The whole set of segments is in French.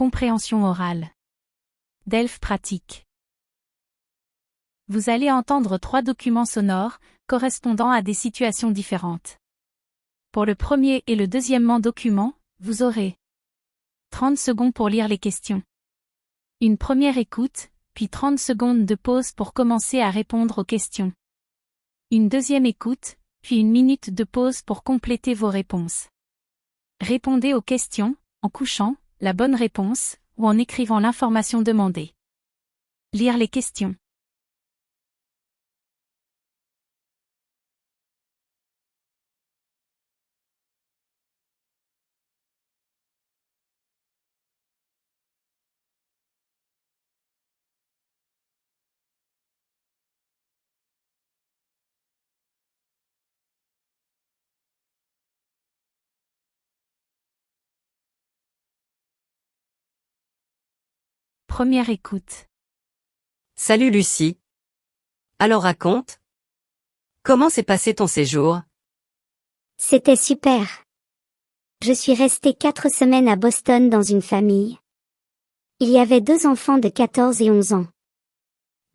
compréhension orale. DELF pratique. Vous allez entendre 3 documents sonores, correspondant à des situations différentes. Pour le premier et le deuxièmement document, vous aurez 30 secondes pour lire les questions. Une première écoute, puis 30 secondes de pause pour commencer à répondre aux questions. Une deuxième écoute, puis 1 minute de pause pour compléter vos réponses. Répondez aux questions, en couchant la bonne réponse, ou en écrivant l'information demandée. Lire les questions. Première écoute. Salut Lucie. Alors raconte. Comment s'est passé ton séjour? C'était super. Je suis restée 4 semaines à Boston dans une famille. Il y avait 2 enfants de 14 et 11 ans.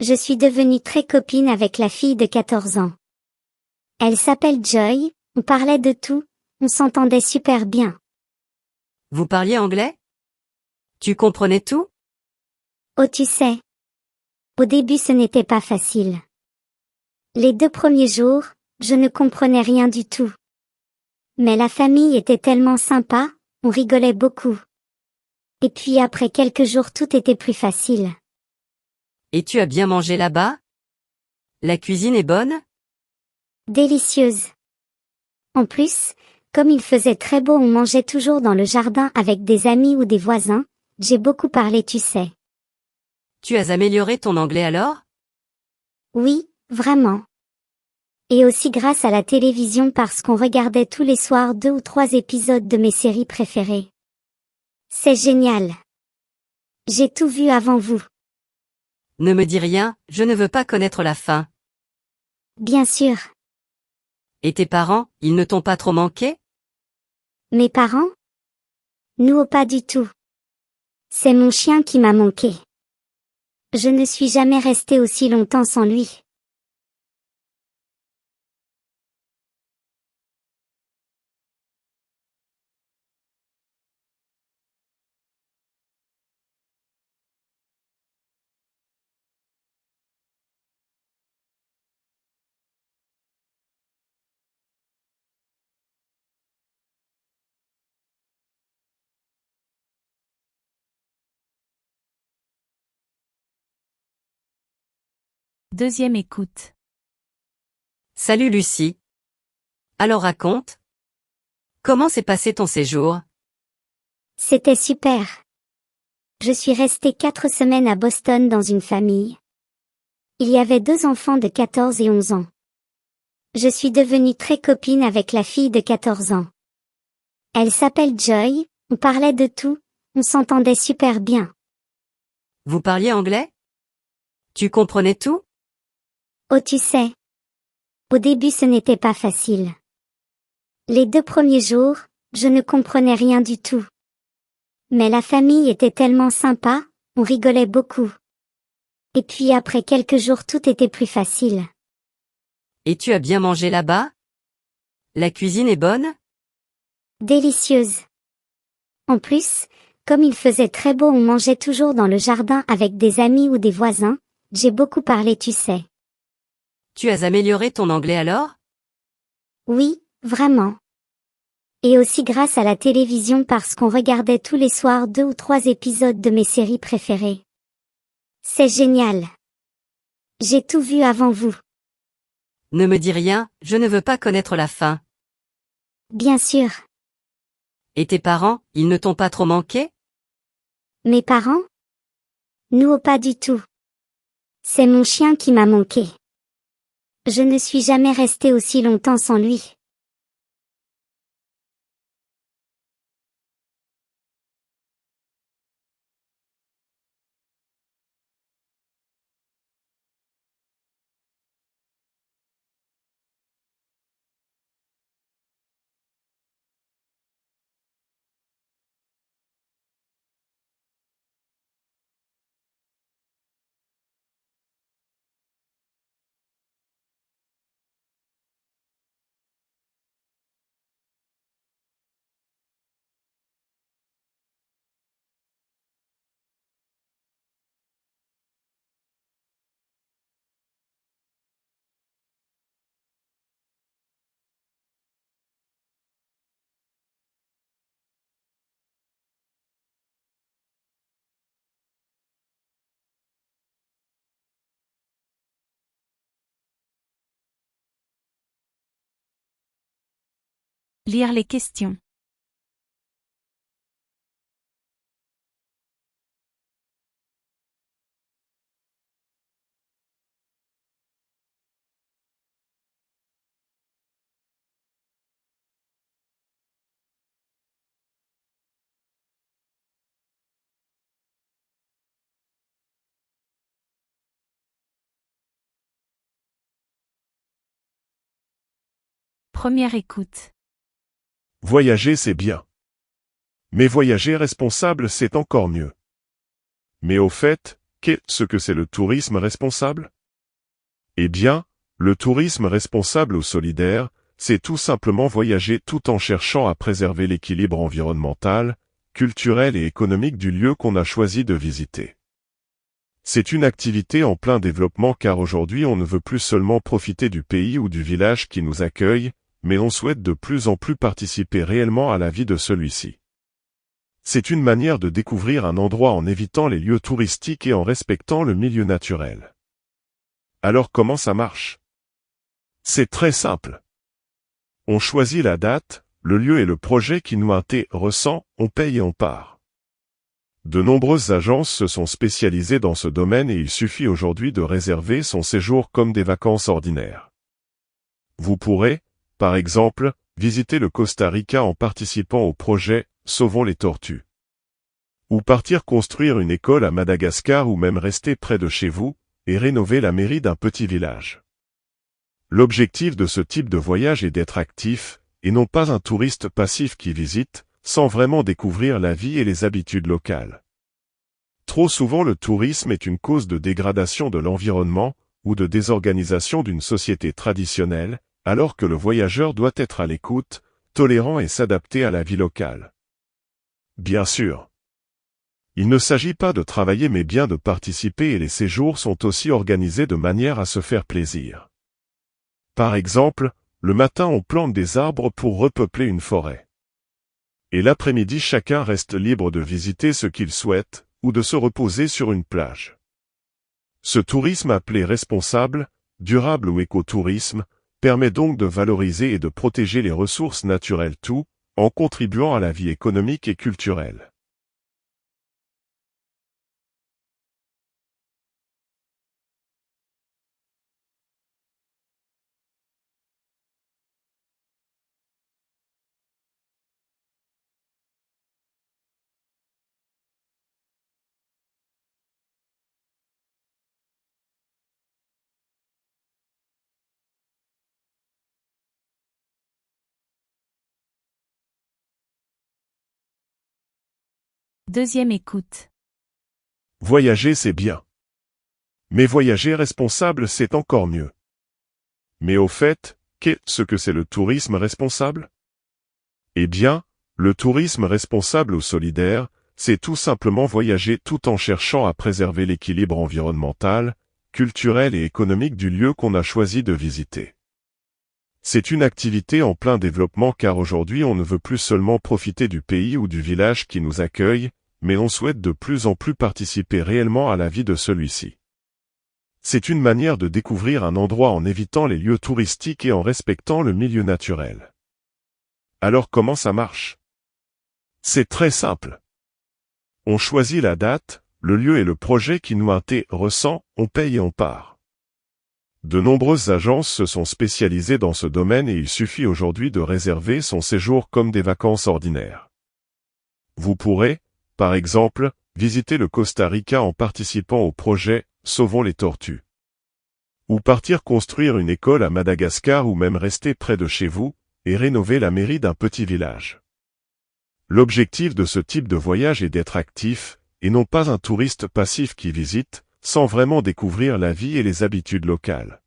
Je suis devenue très copine avec la fille de 14 ans. Elle s'appelle Joy, on parlait de tout, on s'entendait super bien. Vous parliez anglais? Tu comprenais tout? Oh tu sais. Au début ce n'était pas facile. Les 2 premiers jours, je ne comprenais rien du tout. Mais la famille était tellement sympa, on rigolait beaucoup. Et puis après quelques jours tout était plus facile. Et tu as bien mangé là-bas? La cuisine est bonne? Délicieuse. En plus, comme il faisait très beau, on mangeait toujours dans le jardin avec des amis ou des voisins. J'ai beaucoup parlé tu sais. Tu as amélioré ton anglais alors? Oui, vraiment. Et aussi grâce à la télévision parce qu'on regardait tous les soirs 2 ou 3 épisodes de mes séries préférées. C'est génial. J'ai tout vu avant vous. Ne me dis rien, je ne veux pas connaître la fin. Bien sûr. Et tes parents, ils ne t'ont pas trop manqué? Mes parents? Nous pas du tout. C'est mon chien qui m'a manqué. Je ne suis jamais restée aussi longtemps sans lui. Deuxième écoute. Salut Lucie. Alors raconte. Comment s'est passé ton séjour? C'était super. Je suis restée 4 semaines à Boston dans une famille. Il y avait 2 enfants de 14 et 11 ans. Je suis devenue très copine avec la fille de 14 ans. Elle s'appelle Joy, on parlait de tout, on s'entendait super bien. Vous parliez anglais? Tu comprenais tout? Oh tu sais. Au début ce n'était pas facile. Les 2 premiers jours, je ne comprenais rien du tout. Mais la famille était tellement sympa, on rigolait beaucoup. Et puis après quelques jours tout était plus facile. Et tu as bien mangé là-bas? La cuisine est bonne? Délicieuse. En plus, comme il faisait très beau, on mangeait toujours dans le jardin avec des amis ou des voisins. J'ai beaucoup parlé tu sais. Tu as amélioré ton anglais alors? Oui, vraiment. Et aussi grâce à la télévision parce qu'on regardait tous les soirs 2 ou 3 épisodes de mes séries préférées. C'est génial. J'ai tout vu avant vous. Ne me dis rien, je ne veux pas connaître la fin. Bien sûr. Et tes parents, ils ne t'ont pas trop manqué? Mes parents? Nous pas du tout. C'est mon chien qui m'a manqué. Je ne suis jamais restée aussi longtemps sans lui. Lire les questions. Première écoute. Voyager c'est bien. Mais voyager responsable c'est encore mieux. Mais au fait, qu'est-ce que c'est le tourisme responsable? Eh bien, le tourisme responsable ou solidaire, c'est tout simplement voyager tout en cherchant à préserver l'équilibre environnemental, culturel et économique du lieu qu'on a choisi de visiter. C'est une activité en plein développement car aujourd'hui on ne veut plus seulement profiter du pays ou du village qui nous accueille, mais on souhaite de plus en plus participer réellement à la vie de celui-ci. C'est une manière de découvrir un endroit en évitant les lieux touristiques et en respectant le milieu naturel. Alors comment ça marche? C'est très simple. On choisit la date, le lieu et le projet qui nous intéressent, on paye et on part. De nombreuses agences se sont spécialisées dans ce domaine et il suffit aujourd'hui de réserver son séjour comme des vacances ordinaires. Vous pourrez, par exemple, visiter le Costa Rica en participant au projet « Sauvons les tortues ». Ou partir construire une école à Madagascar ou même rester près de chez vous et rénover la mairie d'un petit village. L'objectif de ce type de voyage est d'être actif, et non pas un touriste passif qui visite, sans vraiment découvrir la vie et les habitudes locales. Trop souvent le tourisme est une cause de dégradation de l'environnement, ou de désorganisation d'une société traditionnelle, alors que le voyageur doit être à l'écoute, tolérant et s'adapter à la vie locale. Bien sûr. Il ne s'agit pas de travailler mais bien de participer et les séjours sont aussi organisés de manière à se faire plaisir. Par exemple, le matin on plante des arbres pour repeupler une forêt. Et l'après-midi chacun reste libre de visiter ce qu'il souhaite, ou de se reposer sur une plage. Ce tourisme appelé responsable, durable ou écotourisme, permet donc de valoriser et de protéger les ressources naturelles tout, en contribuant à la vie économique et culturelle. Deuxième écoute. Voyager c'est bien. Mais voyager responsable c'est encore mieux. Mais au fait, qu'est-ce que c'est le tourisme responsable? Eh bien, le tourisme responsable ou solidaire, c'est tout simplement voyager tout en cherchant à préserver l'équilibre environnemental, culturel et économique du lieu qu'on a choisi de visiter. C'est une activité en plein développement car aujourd'hui on ne veut plus seulement profiter du pays ou du village qui nous accueille, mais on souhaite de plus en plus participer réellement à la vie de celui-ci. C'est une manière de découvrir un endroit en évitant les lieux touristiques et en respectant le milieu naturel. Alors comment ça marche? C'est très simple. On choisit la date, le lieu et le projet qui nous intéressent, on paye et on part. De nombreuses agences se sont spécialisées dans ce domaine et il suffit aujourd'hui de réserver son séjour comme des vacances ordinaires. Vous pourrez, par exemple, visiter le Costa Rica en participant au projet « Sauvons les tortues ». Ou partir construire une école à Madagascar ou même rester près de chez vous et rénover la mairie d'un petit village. L'objectif de ce type de voyage est d'être actif, et non pas un touriste passif qui visite, sans vraiment découvrir la vie et les habitudes locales.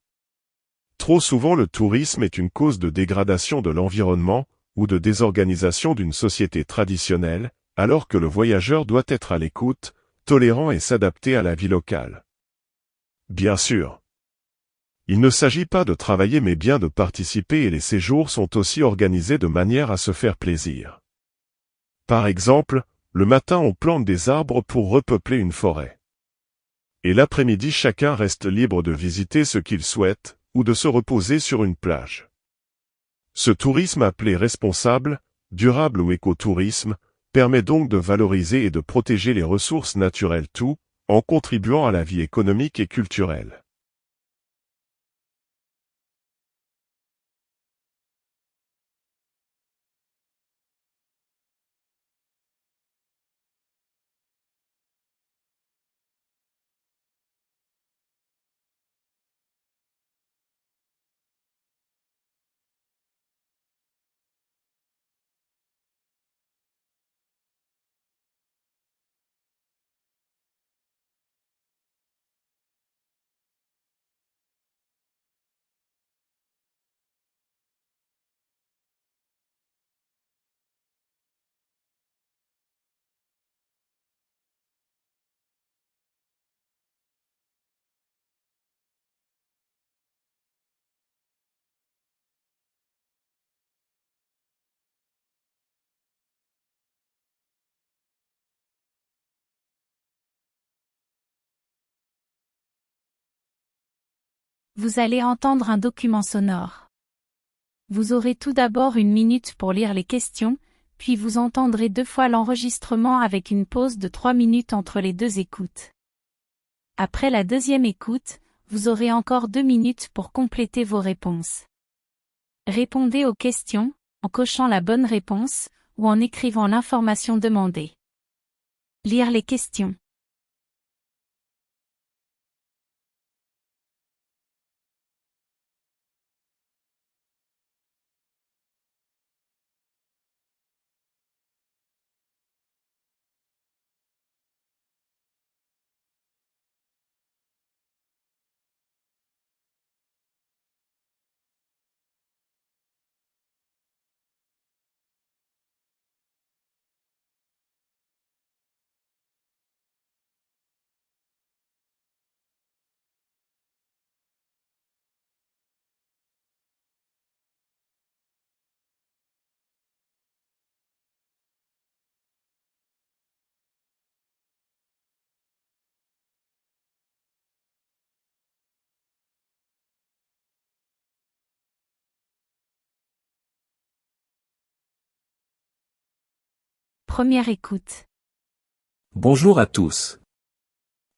Trop souvent le tourisme est une cause de dégradation de l'environnement, ou de désorganisation d'une société traditionnelle, alors que le voyageur doit être à l'écoute, tolérant et s'adapter à la vie locale. Bien sûr. Il ne s'agit pas de travailler mais bien de participer et les séjours sont aussi organisés de manière à se faire plaisir. Par exemple, le matin on plante des arbres pour repeupler une forêt. Et l'après-midi chacun reste libre de visiter ce qu'il souhaite, ou de se reposer sur une plage. Ce tourisme appelé responsable, durable ou écotourisme, permet donc de valoriser et de protéger les ressources naturelles tout, en contribuant à la vie économique et culturelle. Vous allez entendre un document sonore. Vous aurez tout d'abord 1 minute pour lire les questions, puis vous entendrez 2 fois l'enregistrement avec une pause de 3 minutes entre les 2 écoutes. Après la deuxième écoute, vous aurez encore 2 minutes pour compléter vos réponses. Répondez aux questions, en cochant la bonne réponse, ou en écrivant l'information demandée. Lire les questions. Première écoute. Bonjour à tous.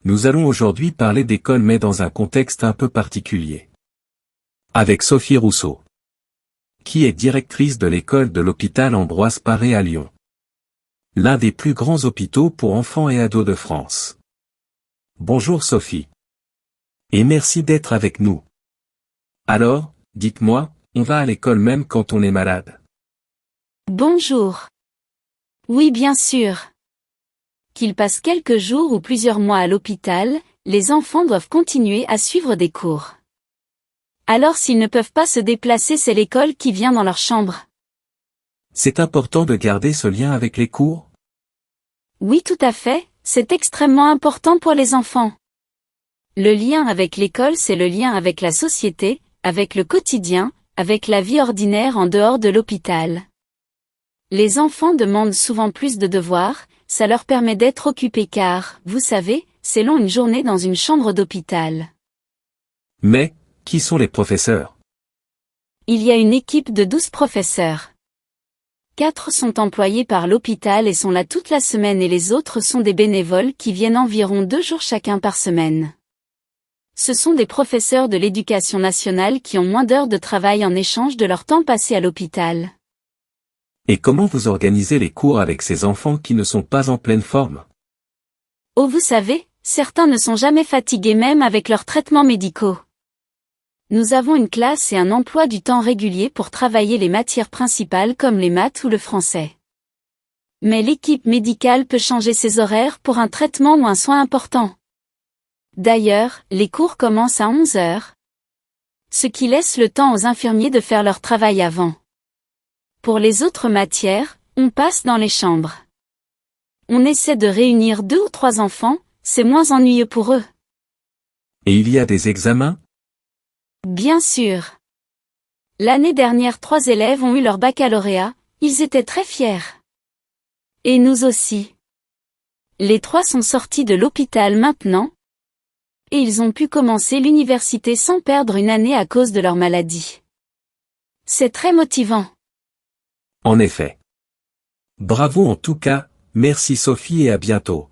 Nous allons aujourd'hui parler d'école mais dans un contexte un peu particulier. Avec Sophie Rousseau, qui est directrice de l'école de l'hôpital Ambroise Paré à Lyon. L'un des plus grands hôpitaux pour enfants et ados de France. Bonjour Sophie. Et merci d'être avec nous. Alors, dites-moi, on va à l'école même quand on est malade? Bonjour. Oui, bien sûr. Qu'ils passent quelques jours ou plusieurs mois à l'hôpital, les enfants doivent continuer à suivre des cours. Alors s'ils ne peuvent pas se déplacer, c'est l'école qui vient dans leur chambre. C'est important de garder ce lien avec les cours? Oui, tout à fait, c'est extrêmement important pour les enfants. Le lien avec l'école, c'est le lien avec la société, avec le quotidien, avec la vie ordinaire en dehors de l'hôpital. Les enfants demandent souvent plus de devoirs, ça leur permet d'être occupés car, vous savez, c'est long une journée dans une chambre d'hôpital. Mais, qui sont les professeurs? Il y a une équipe de 12 professeurs. 4 sont employés par l'hôpital et sont là toute la semaine et les autres sont des bénévoles qui viennent environ 2 jours chacun par semaine. Ce sont des professeurs de l'éducation nationale qui ont moins d'heures de travail en échange de leur temps passé à l'hôpital. Et comment vous organisez les cours avec ces enfants qui ne sont pas en pleine forme? Oh, vous savez, certains ne sont jamais fatigués même avec leurs traitements médicaux. Nous avons une classe et un emploi du temps régulier pour travailler les matières principales comme les maths ou le français. Mais l'équipe médicale peut changer ses horaires pour un traitement ou un soin important. D'ailleurs, les cours commencent à 11 heures. Ce qui laisse le temps aux infirmiers de faire leur travail avant. Pour les autres matières, on passe dans les chambres. On essaie de réunir 2 ou 3 enfants, c'est moins ennuyeux pour eux. Et il y a des examens? Bien sûr. L'année dernière 3 élèves ont eu leur baccalauréat, ils étaient très fiers. Et nous aussi. Les 3 sont sortis de l'hôpital maintenant. Et ils ont pu commencer l'université sans perdre une année à cause de leur maladie. C'est très motivant. En effet. Bravo en tout cas, merci Sophie et à bientôt.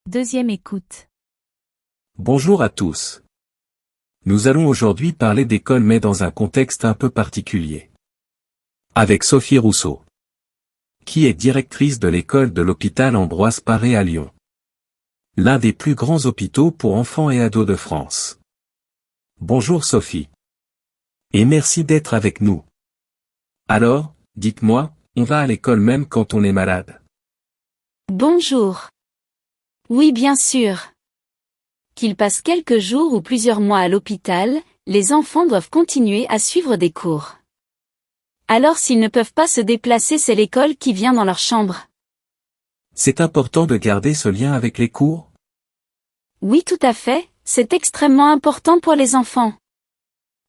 Deuxième écoute. Bonjour à tous. Nous allons aujourd'hui parler d'école mais dans un contexte un peu particulier. Avec Sophie Rousseau, qui est directrice de l'école de l'hôpital Ambroise Paré à Lyon. L'un des plus grands hôpitaux pour enfants et ados de France. Bonjour Sophie. Et merci d'être avec nous. Alors, dites-moi, on va à l'école même quand on est malade? Bonjour. Oui, bien sûr. Qu'ils passent quelques jours ou plusieurs mois à l'hôpital, les enfants doivent continuer à suivre des cours. Alors s'ils ne peuvent pas se déplacer, c'est l'école qui vient dans leur chambre. C'est important de garder ce lien avec les cours? Oui, tout à fait, c'est extrêmement important pour les enfants.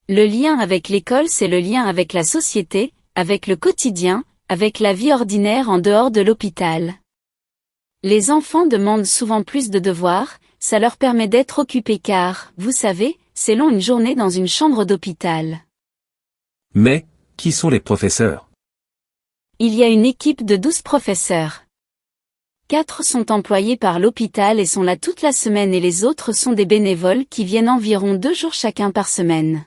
Le lien avec l'école, c'est le lien avec la société, avec le quotidien, avec la vie ordinaire en dehors de l'hôpital. Les enfants demandent souvent plus de devoirs, ça leur permet d'être occupés car, vous savez, c'est long une journée dans une chambre d'hôpital. Mais, qui sont les professeurs? Il y a une équipe de 12 professeurs. 4 sont employés par l'hôpital et sont là toute la semaine et les autres sont des bénévoles qui viennent environ 2 jours chacun par semaine.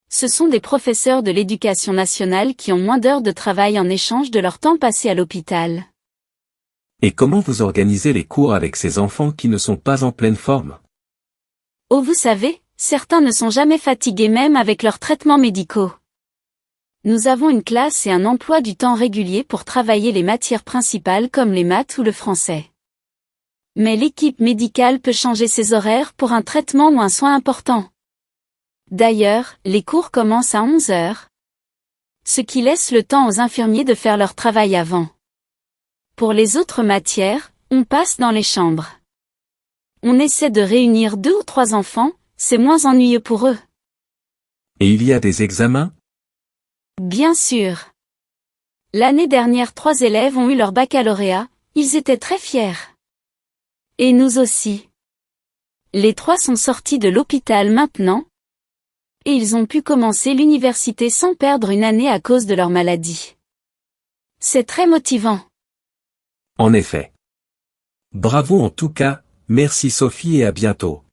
Ce sont des professeurs de l'éducation nationale qui ont moins d'heures de travail en échange de leur temps passé à l'hôpital. Et comment vous organisez les cours avec ces enfants qui ne sont pas en pleine forme? Oh, vous savez, certains ne sont jamais fatigués même avec leurs traitements médicaux. Nous avons une classe et un emploi du temps régulier pour travailler les matières principales comme les maths ou le français. Mais l'équipe médicale peut changer ses horaires pour un traitement ou un soin important. D'ailleurs, les cours commencent à 11 heures. ce qui laisse le temps aux infirmiers de faire leur travail avant. Pour les autres matières, on passe dans les chambres. On essaie de réunir 2 ou 3 enfants, c'est moins ennuyeux pour eux. Et il y a des examens? Bien sûr. L'année dernière 3 élèves ont eu leur baccalauréat, ils étaient très fiers. Et nous aussi. Les 3 sont sortis de l'hôpital maintenant. Et ils ont pu commencer l'université sans perdre une année à cause de leur maladie. C'est très motivant. En effet. Bravo en tout cas, merci Sophie et à bientôt.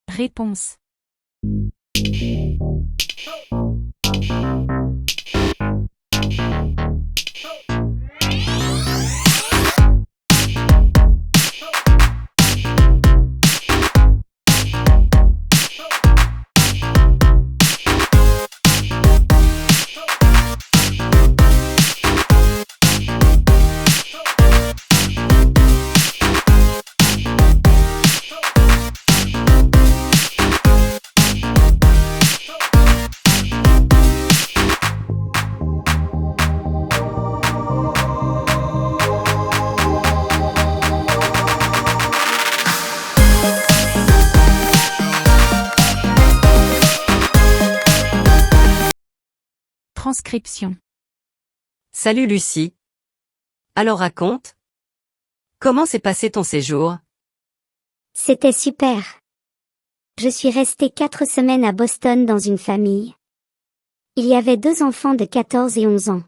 Réponse. Transcription. Salut Lucie. Alors raconte. Comment s'est passé ton séjour? C'était super. Je suis restée 4 semaines à Boston dans une famille. Il y avait 2 enfants de 14 et 11 ans.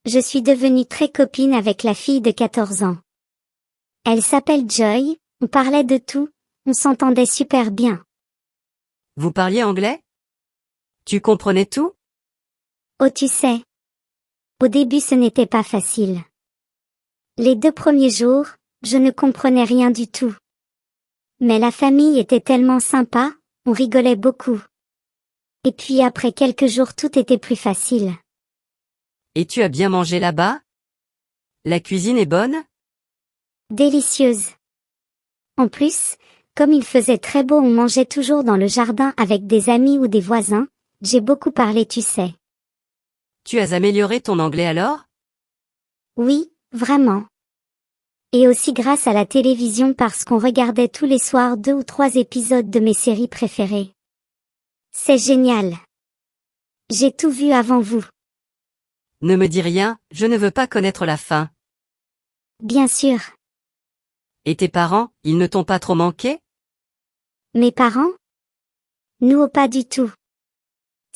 Je suis devenue très copine avec la fille de 14 ans. Elle s'appelle Joy, on parlait de tout, on s'entendait super bien. Vous parliez anglais? Tu comprenais tout? Oh tu sais. Au début ce n'était pas facile. Les 2 premiers jours, je ne comprenais rien du tout. Mais la famille était tellement sympa, on rigolait beaucoup. Et puis après quelques jours tout était plus facile. Et tu as bien mangé là-bas? La cuisine est bonne? Délicieuse. En plus, comme il faisait très beau, on mangeait toujours dans le jardin avec des amis ou des voisins, j'ai beaucoup parlé tu sais. Tu as amélioré ton anglais alors? Oui, vraiment. Et aussi grâce à la télévision parce qu'on regardait tous les soirs 2 ou 3 épisodes de mes séries préférées. C'est génial. J'ai tout vu avant vous. Ne me dis rien, je ne veux pas connaître la fin. Bien sûr. Et tes parents, ils ne t'ont pas trop manqué? Mes parents? Nous pas du tout.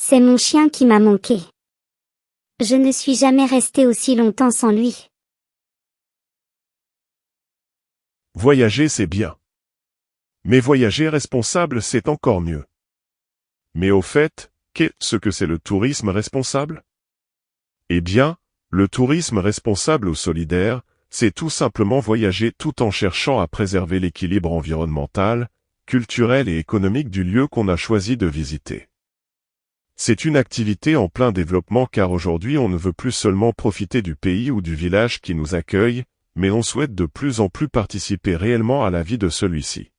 C'est mon chien qui m'a manqué. Je ne suis jamais restée aussi longtemps sans lui. Voyager c'est bien. Mais voyager responsable c'est encore mieux. Mais au fait, qu'est-ce que c'est le tourisme responsable? Eh bien, le tourisme responsable ou solidaire, c'est tout simplement voyager tout en cherchant à préserver l'équilibre environnemental, culturel et économique du lieu qu'on a choisi de visiter. C'est une activité en plein développement car aujourd'hui on ne veut plus seulement profiter du pays ou du village qui nous accueille, mais on souhaite de plus en plus participer réellement à la vie de celui-ci.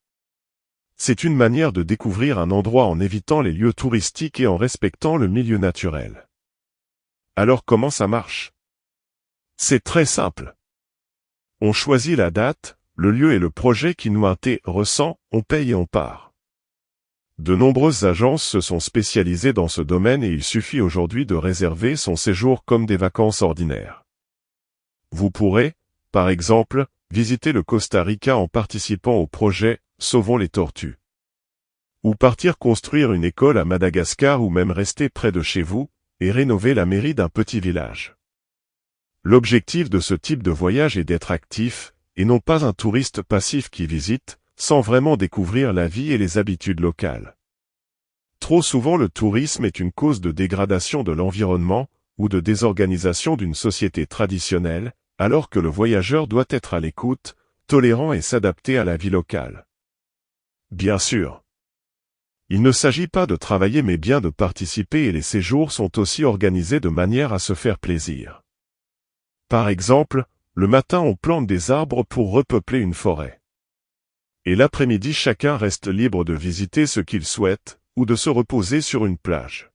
C'est une manière de découvrir un endroit en évitant les lieux touristiques et en respectant le milieu naturel. Alors comment ça marche? C'est très simple. On choisit la date, le lieu et le projet qui nous intéressent, on paye et on part. De nombreuses agences se sont spécialisées dans ce domaine et il suffit aujourd'hui de réserver son séjour comme des vacances ordinaires. Vous pourrez, par exemple, visiter le Costa Rica en participant au projet « Sauvons les tortues ». Ou partir construire une école à Madagascar ou même rester près de chez vous et rénover la mairie d'un petit village. L'objectif de ce type de voyage est d'être actif, et non pas un touriste passif qui visite, sans vraiment découvrir la vie et les habitudes locales. Trop souvent le tourisme est une cause de dégradation de l'environnement, ou de désorganisation d'une société traditionnelle, alors que le voyageur doit être à l'écoute, tolérant et s'adapter à la vie locale. Bien sûr. Il ne s'agit pas de travailler mais bien de participer et les séjours sont aussi organisés de manière à se faire plaisir. Par exemple, le matin on plante des arbres pour repeupler une forêt. Et l'après-midi chacun reste libre de visiter ce qu'il souhaite, ou de se reposer sur une plage.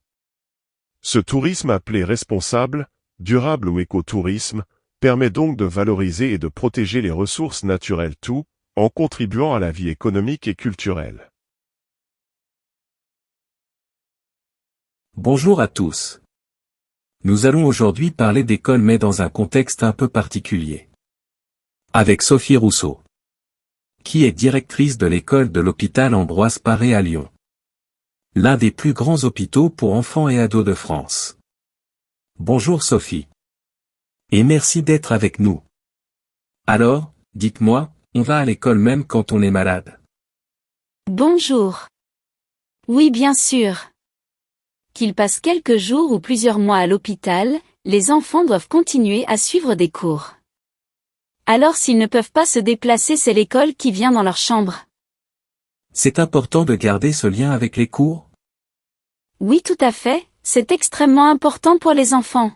Ce tourisme appelé responsable, durable ou écotourisme, permet donc de valoriser et de protéger les ressources naturelles tout, en contribuant à la vie économique et culturelle. Bonjour à tous. Nous allons aujourd'hui parler d'école mais dans un contexte un peu particulier. Avec Sophie Rousseau, qui est directrice de l'école de l'hôpital Ambroise Paré à Lyon. L'un des plus grands hôpitaux pour enfants et ados de France. Bonjour Sophie. Et merci d'être avec nous. Alors, dites-moi, on va à l'école même quand on est malade? Bonjour. Oui, bien sûr. Qu'ils passent quelques jours ou plusieurs mois à l'hôpital, les enfants doivent continuer à suivre des cours. Alors s'ils ne peuvent pas se déplacer, c'est l'école qui vient dans leur chambre. C'est important de garder ce lien avec les cours? Oui, tout à fait, c'est extrêmement important pour les enfants.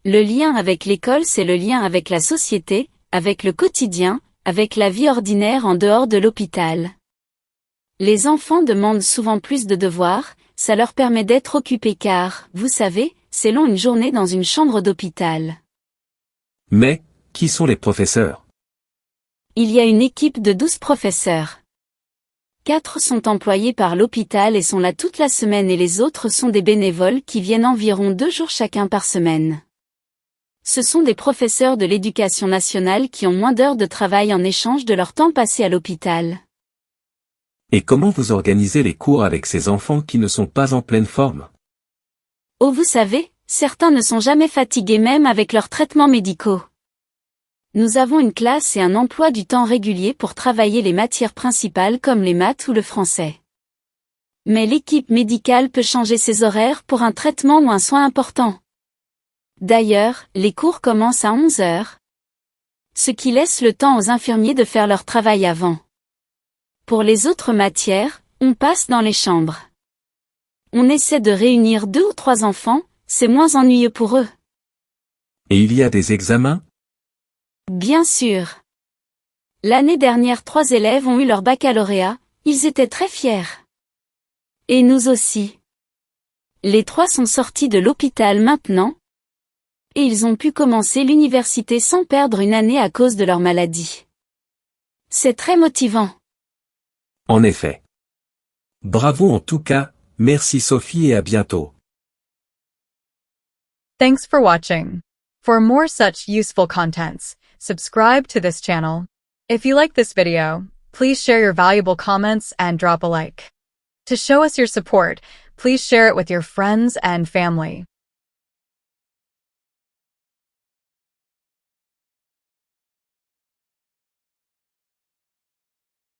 Le lien avec l'école, c'est le lien avec la société, avec le quotidien, avec la vie ordinaire en dehors de l'hôpital. Les enfants demandent souvent plus de devoirs, ça leur permet d'être occupés car, vous savez, c'est long une journée dans une chambre d'hôpital. Mais, qui sont les professeurs? Il y a une équipe de 12 professeurs. 4 sont employés par l'hôpital et sont là toute la semaine et les autres sont des bénévoles qui viennent environ 2 jours chacun par semaine. Ce sont des professeurs de l'éducation nationale qui ont moins d'heures de travail en échange de leur temps passé à l'hôpital. Et comment vous organisez les cours avec ces enfants qui ne sont pas en pleine forme? Oh, vous savez, certains ne sont jamais fatigués même avec leurs traitements médicaux. Nous avons une classe et un emploi du temps régulier pour travailler les matières principales comme les maths ou le français. Mais l'équipe médicale peut changer ses horaires pour un traitement ou un soin important. D'ailleurs, les cours commencent à 11 heures. Ce qui laisse le temps aux infirmiers de faire leur travail avant. Pour les autres matières, on passe dans les chambres. On essaie de réunir 2 ou 3 enfants, c'est moins ennuyeux pour eux. Et il y a des examens? Bien sûr. L'année dernière 3 élèves ont eu leur baccalauréat, ils étaient très fiers. Et nous aussi. Les 3 sont sortis de l'hôpital maintenant. Et ils ont pu commencer l'université sans perdre une année à cause de leur maladie. C'est très motivant. En effet. Bravo en tout cas, merci Sophie et à bientôt. Thanks for watching. For more such useful contents, subscribe to this channel. If you like this video, please share your valuable comments and drop a like. To show us your support, please share it with your friends and family.